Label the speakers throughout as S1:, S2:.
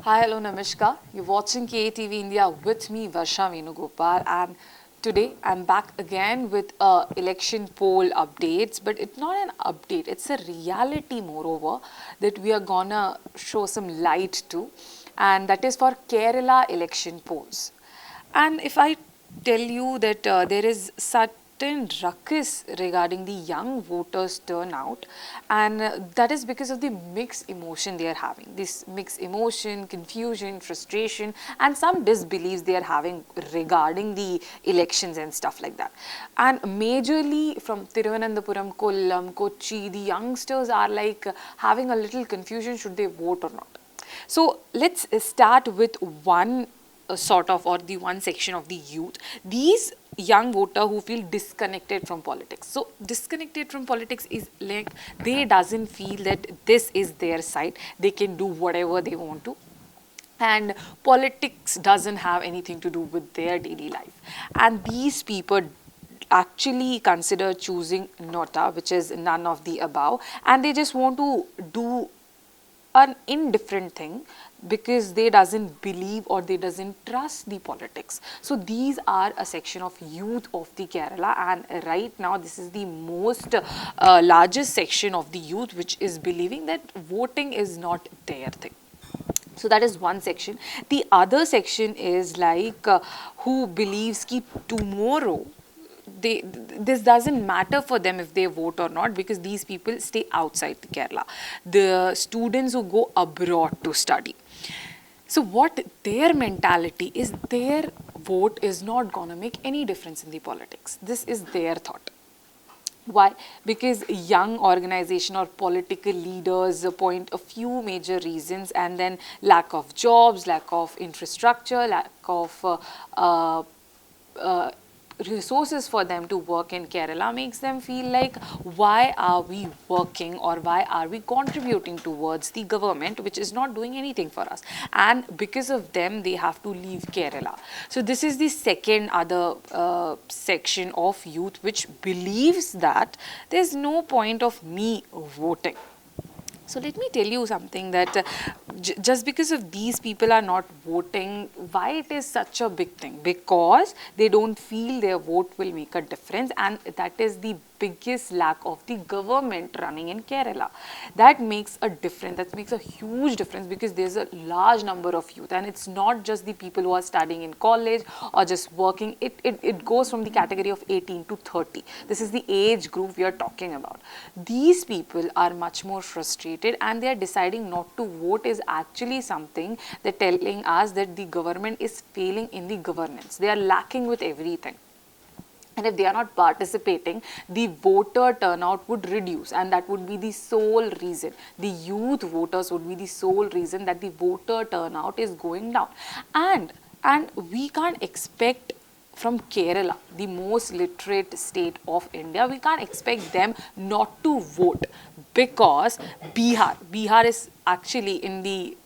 S1: Hi, hello, Namskar. You're watching KATV India with me, Varsha Venugopal, and today I'm back again with election poll updates. But it's not an update; it's a reality, moreover, that we are gonna show some light to, and that is for Kerala election polls. And if I tell you that there is certain ruckus regarding the young voters turnout, and that is because of the mixed emotion they are having. This mixed emotion, confusion, frustration, and some disbeliefs they are having regarding the elections and stuff like that. And majorly from Thiruvananthapuram, Kollam, Kochi, the youngsters are like having a little confusion should they vote or not. So let's start with one sort of, or the one section of the youth, these young voter who feel disconnected from politics. So disconnected from politics is like they doesn't feel that this is their side, they can do whatever they want to, and politics doesn't have anything to do with their daily life. And these people actually consider choosing NOTA, which is none of the above, and they just want to do an indifferent thing because they doesn't believe or they doesn't trust the politics. So these are a section of youth of the Kerala, and right now this is the most largest section of the youth which is believing that voting is not their thing. So that is one section. The other section is like who believes ki tomorrow this doesn't matter for them if they vote or not, because these people stay outside the Kerala. The students who go abroad to study. So what their mentality is, their vote is not gonna make any difference in the politics. This is their thought. Why? Because young organization or political leaders point a few major reasons, and then lack of jobs, lack of infrastructure, lack of uh, resources for them to work in Kerala makes them feel like, why are we working or why are we contributing towards the government which is not doing anything for us? And because of them, they have to leave Kerala. So this is the second other section of youth which believes that there's no point of me voting. So let me tell you something that just because of these people are not voting, why it is such a big thing? Because they don't feel their vote will make a difference, and that is the biggest lack of the government running in Kerala. That makes a difference. That makes a huge difference because there's a large number of youth, and it's not just the people who are studying in college or just working. It goes from the category of 18 to 30. This is the age group we are talking about. These people are much more frustrated, and they are deciding not to vote is actually something they're telling us that the government is failing in the governance. They are lacking with everything. And if they are not participating, the voter turnout would reduce, and that would be the sole reason. The youth voters would be the sole reason that the voter turnout is going down. And we can't expect from Kerala, the most literate state of India, we can't expect them not to vote, because Bihar is actually in the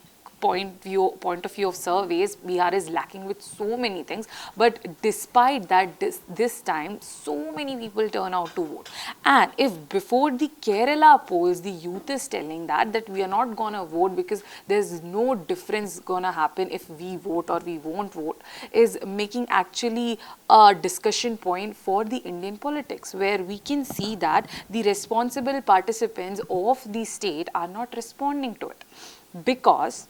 S1: point of view of surveys, Bihar is lacking with so many things. But despite that, this time, so many people turn out to vote. And if before the Kerala polls, the youth is telling that we are not gonna vote because there's no difference gonna happen if we vote or we won't vote, is making actually a discussion point for the Indian politics, where we can see that the responsible participants of the state are not responding to it. Because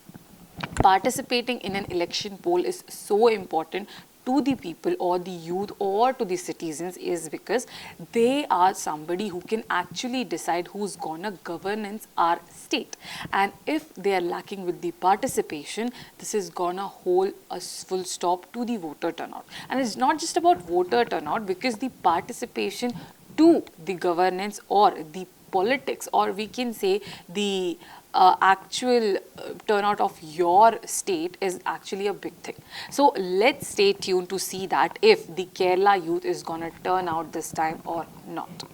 S1: participating in an election poll is so important to the people or the youth or to the citizens, is because they are somebody who can actually decide who's gonna governance our state. And if they are lacking with the participation, this is gonna hold a full stop to the voter turnout. And it's not just about voter turnout, because the participation to the governance or the politics, or we can say the actual turnout of your state, is actually a big thing. So let's stay tuned to see that if the Kerala youth is gonna turn out this time or not.